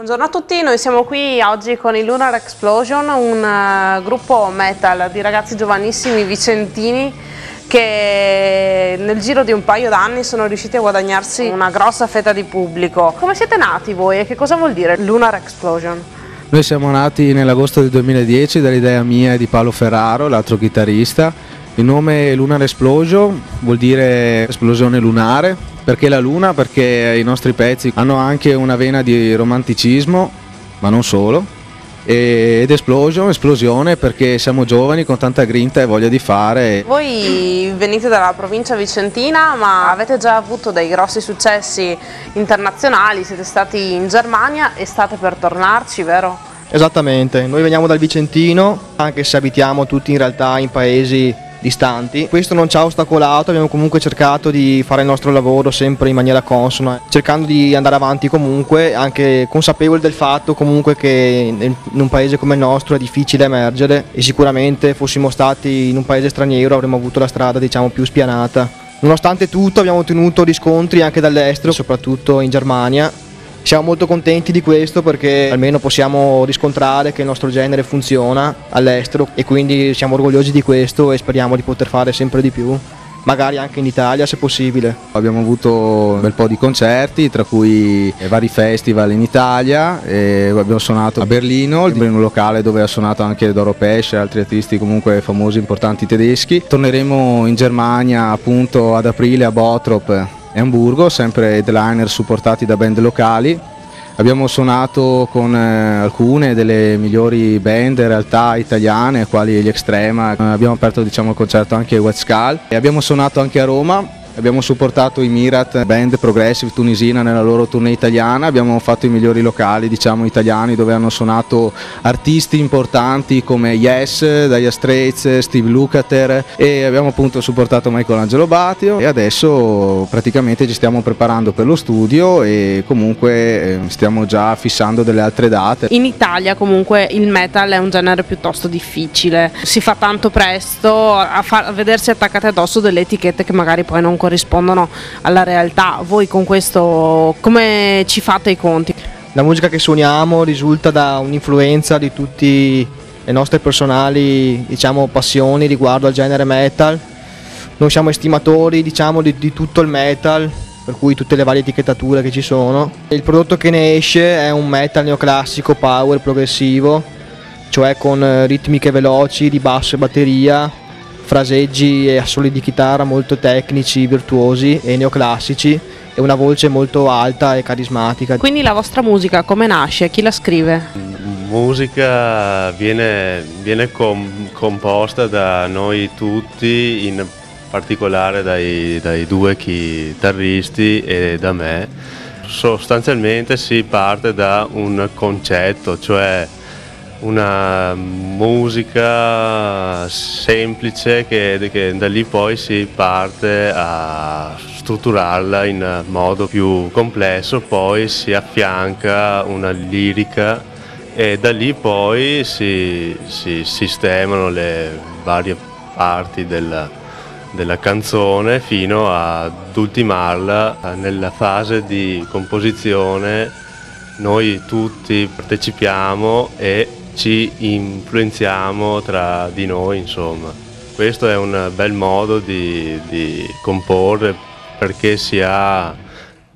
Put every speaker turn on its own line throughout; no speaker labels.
Buongiorno a tutti, noi siamo qui oggi con i Lunar Explosion, un gruppo metal di ragazzi giovanissimi vicentini che nel giro di un paio d'anni sono riusciti a guadagnarsi una grossa fetta di pubblico. Come siete nati voi e che cosa vuol dire Lunar Explosion?
Noi siamo nati nell'agosto del 2010 dall'idea mia e di Paolo Ferraro, l'altro chitarrista. Il nome Lunar Explosion vuol dire esplosione lunare. Perché la luna? Perché i nostri pezzi hanno anche una vena di romanticismo, ma non solo, ed esplosione perché siamo giovani con tanta grinta e voglia di fare.
Voi venite dalla provincia vicentina, ma avete già avuto dei grossi successi internazionali, siete stati in Germania e state per tornarci, vero?
Esattamente, noi veniamo dal Vicentino, anche se abitiamo tutti in realtà in paesi distanti. Questo non ci ha ostacolato, abbiamo comunque cercato di fare il nostro lavoro sempre in maniera consona, cercando di andare avanti comunque, anche consapevoli del fatto comunque che in un paese come il nostro è difficile emergere e sicuramente fossimo stati in un paese straniero avremmo avuto la strada diciamo più spianata. Nonostante tutto abbiamo ottenuto riscontri anche dall'estero, soprattutto in Germania. Siamo molto contenti di questo perché almeno possiamo riscontrare che il nostro genere funziona all'estero e quindi siamo orgogliosi di questo e speriamo di poter fare sempre di più, magari anche in Italia se possibile.
Abbiamo avuto un bel po' di concerti, tra cui vari festival in Italia, e abbiamo suonato a Berlino, in un locale dove ha suonato anche Doro Pesch e altri artisti comunque famosi, importanti tedeschi. Torneremo in Germania appunto ad aprile a Bottrop e Amburgo, sempre headliner supportati da band locali. Abbiamo suonato con alcune delle migliori band in realtà italiane, quali gli Extrema. Abbiamo aperto diciamo, il concerto anche a White Skull e abbiamo suonato anche a Roma. Abbiamo supportato i Mirat, band progressive tunisina, nella loro tournée italiana. Abbiamo fatto i migliori locali diciamo, italiani dove hanno suonato artisti importanti come Yes, Dire Straits, Steve Lukather, e abbiamo appunto supportato Michelangelo Batio e adesso praticamente ci stiamo preparando per lo studio e comunque stiamo già fissando delle altre date.
In Italia comunque il metal è un genere piuttosto difficile, si fa tanto presto a vedersi attaccati addosso delle etichette che magari poi non corrispondono alla realtà. Voi con questo come ci fate i conti?
La musica che suoniamo risulta da un'influenza di tutte le nostre personali diciamo, passioni riguardo al genere metal. Noi siamo estimatori diciamo, di tutto il metal, per cui tutte le varie etichettature che ci sono. Il prodotto che ne esce è un metal neoclassico, power, progressivo, cioè con ritmiche veloci di basso e batteria, fraseggi e assoli di chitarra molto tecnici, virtuosi e neoclassici e una voce molto alta e carismatica.
Quindi la vostra musica come nasce? Chi la scrive?
Musica viene composta da noi tutti, in particolare dai due chitarristi e da me. Sostanzialmente si parte da un concetto, cioè una musica semplice che da lì poi si parte a strutturarla in modo più complesso, poi si affianca una lirica e da lì poi si sistemano le varie parti della canzone fino ad ultimarla. Nella fase di composizione noi tutti partecipiamo e ci influenziamo tra di noi, insomma. Questo è un bel modo di comporre perché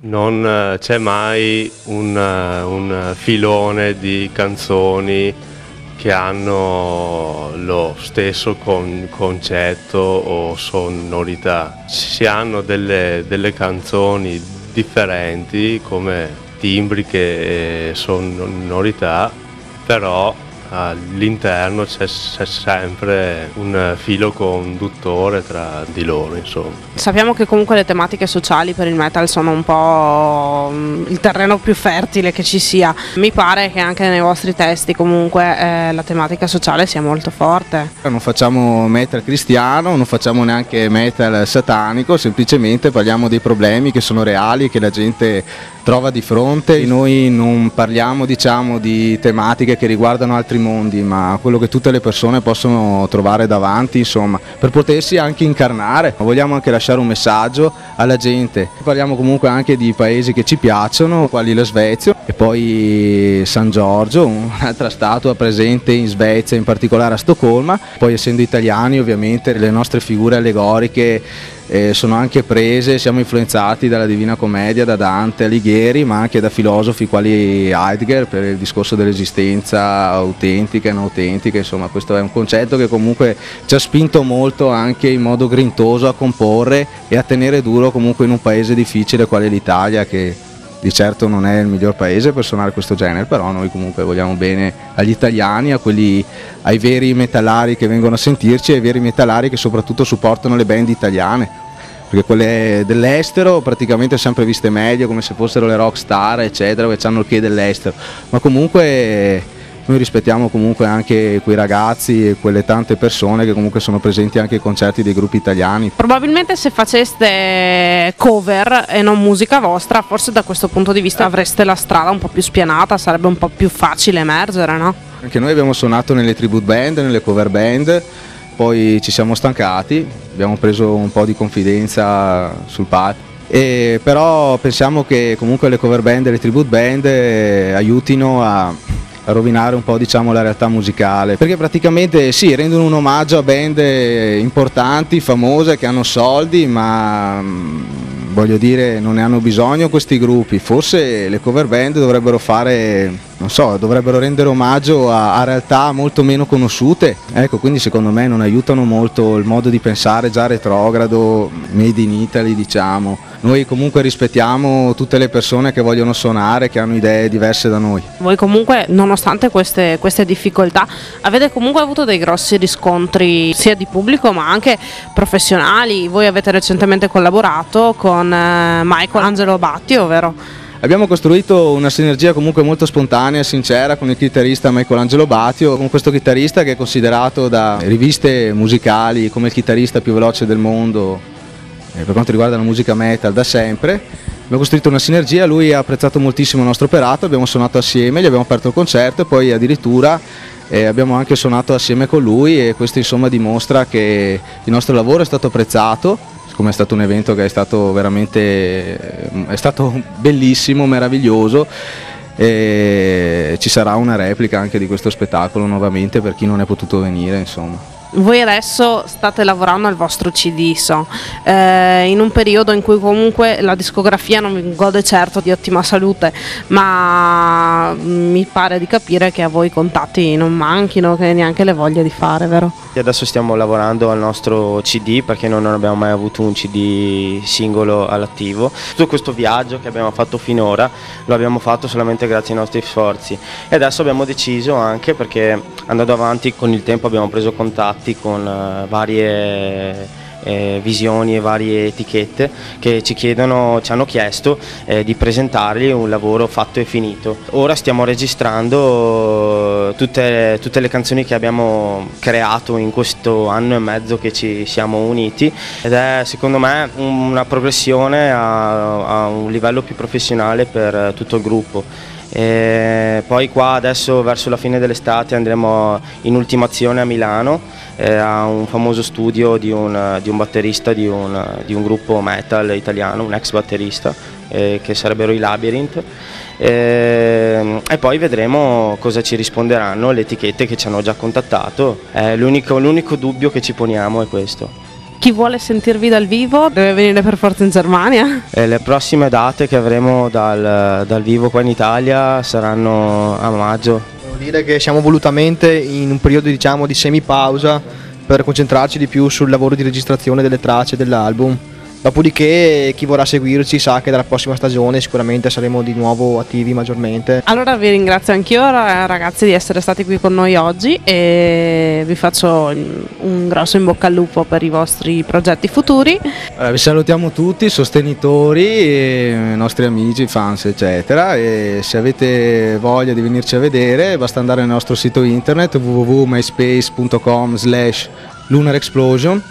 non c'è mai un filone di canzoni che hanno lo stesso concetto o sonorità. Si hanno delle canzoni differenti come timbriche e sonorità, però all'interno c'è sempre un filo conduttore tra di loro, insomma.
Sappiamo che comunque le tematiche sociali per il metal sono un po' il terreno più fertile che ci sia. Mi pare che anche nei vostri testi comunque la tematica sociale sia molto forte.
Non facciamo metal cristiano, non facciamo neanche metal satanico, semplicemente parliamo dei problemi che sono reali, che la gente trova di fronte. Noi non parliamo, diciamo, di tematiche che riguardano altri mondi, ma quello che tutte le persone possono trovare davanti, insomma, per potersi anche incarnare. Vogliamo anche lasciare un messaggio alla gente. Parliamo comunque anche di paesi che ci piacciono, quali la Svezia e poi San Giorgio, un'altra statua presente in Svezia, in particolare a Stoccolma. Poi, essendo italiani, ovviamente le nostre figure allegoriche sono anche prese, siamo influenzati dalla Divina Commedia, da Dante Alighieri, ma anche da filosofi quali Heidegger per il discorso dell'esistenza autentica e non autentica. Insomma, questo è un concetto che comunque ci ha spinto molto anche in modo grintoso a comporre e a tenere duro comunque in un paese difficile quale l'Italia, che di certo non è il miglior paese per suonare questo genere, però noi comunque vogliamo bene agli italiani, ai veri metallari che vengono a sentirci e ai veri metallari che soprattutto supportano le band italiane, perché quelle dell'estero praticamente sempre viste meglio, come se fossero le rock star eccetera, che hanno il che dell'estero, ma comunque noi rispettiamo comunque anche quei ragazzi e quelle tante persone che comunque sono presenti anche ai concerti dei gruppi italiani.
Probabilmente se faceste cover e non musica vostra, forse da questo punto di vista avreste la strada un po' più spianata, sarebbe un po' più facile emergere, no?
Anche noi abbiamo suonato nelle tribute band, nelle cover band, poi ci siamo stancati, abbiamo preso un po' di confidenza sul palco. Però pensiamo che comunque le cover band e le tribute band aiutino a rovinare un po', diciamo, la realtà musicale, perché praticamente sì, rendono un omaggio a band importanti, famose, che hanno soldi, ma voglio dire, non ne hanno bisogno questi gruppi. Forse le cover band dovrebbero fare, non so, dovrebbero rendere omaggio a realtà molto meno conosciute. Ecco, quindi secondo me non aiutano molto il modo di pensare già retrogrado, made in Italy, diciamo. Noi comunque rispettiamo tutte le persone che vogliono suonare, che hanno idee diverse da noi.
Voi comunque, nonostante queste difficoltà, avete comunque avuto dei grossi riscontri sia di pubblico ma anche professionali. Voi avete recentemente collaborato con Michelangelo Batio, vero?
Abbiamo costruito una sinergia comunque molto spontanea e sincera con il chitarrista Michelangelo Batio, con questo chitarrista che è considerato da riviste musicali come il chitarrista più veloce del mondo per quanto riguarda la musica metal da sempre. Abbiamo costruito una sinergia, lui ha apprezzato moltissimo il nostro operato, abbiamo suonato assieme, gli abbiamo aperto il concerto e poi addirittura abbiamo anche suonato assieme con lui, e questo insomma dimostra che il nostro lavoro è stato apprezzato, siccome è stato un evento che è stato bellissimo, meraviglioso. E ci sarà una replica anche di questo spettacolo nuovamente per chi non è potuto venire, insomma.
Voi adesso state lavorando al vostro CD, so, in un periodo in cui comunque la discografia non gode certo di ottima salute, ma mi pare di capire che a voi i contatti non manchino, che neanche le voglia di fare, vero?
Adesso stiamo lavorando al nostro CD, perché noi non abbiamo mai avuto un CD singolo all'attivo. Tutto questo viaggio che abbiamo fatto finora lo abbiamo fatto solamente grazie ai nostri sforzi, e adesso abbiamo deciso anche, perché andando avanti con il tempo abbiamo preso contatti con varie visioni e varie etichette che ci hanno chiesto di presentargli un lavoro fatto e finito. Ora stiamo registrando tutte le canzoni che abbiamo creato in questo anno e mezzo che ci siamo uniti, ed è secondo me una progressione a un livello più professionale per tutto il gruppo. E poi qua adesso verso la fine dell'estate andremo in ultimazione a Milano, a un famoso studio di un batterista di un gruppo metal italiano, un ex batterista, che sarebbero i Labyrinth, e poi vedremo cosa ci risponderanno le etichette che ci hanno già contattato. L'unico dubbio che ci poniamo è questo.
Chi vuole sentirvi dal vivo deve venire per forza in Germania?
Le prossime date che avremo dal vivo qua in Italia saranno a maggio.
Devo dire che siamo volutamente in un periodo, diciamo, di semipausa per concentrarci di più sul lavoro di registrazione delle tracce dell'album. Dopodiché chi vorrà seguirci sa che dalla prossima stagione sicuramente saremo di nuovo attivi maggiormente.
Allora vi ringrazio anch'io ragazzi di essere stati qui con noi oggi, e vi faccio un grosso in bocca al lupo per i vostri progetti futuri.
Vi salutiamo tutti, sostenitori, nostri amici, fans eccetera, e se avete voglia di venirci a vedere basta andare nel nostro sito internet www.myspace.com/lunarexplosion,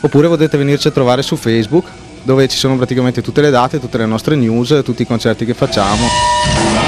oppure potete venirci a trovare su Facebook dove ci sono praticamente tutte le date, tutte le nostre news, tutti i concerti che facciamo.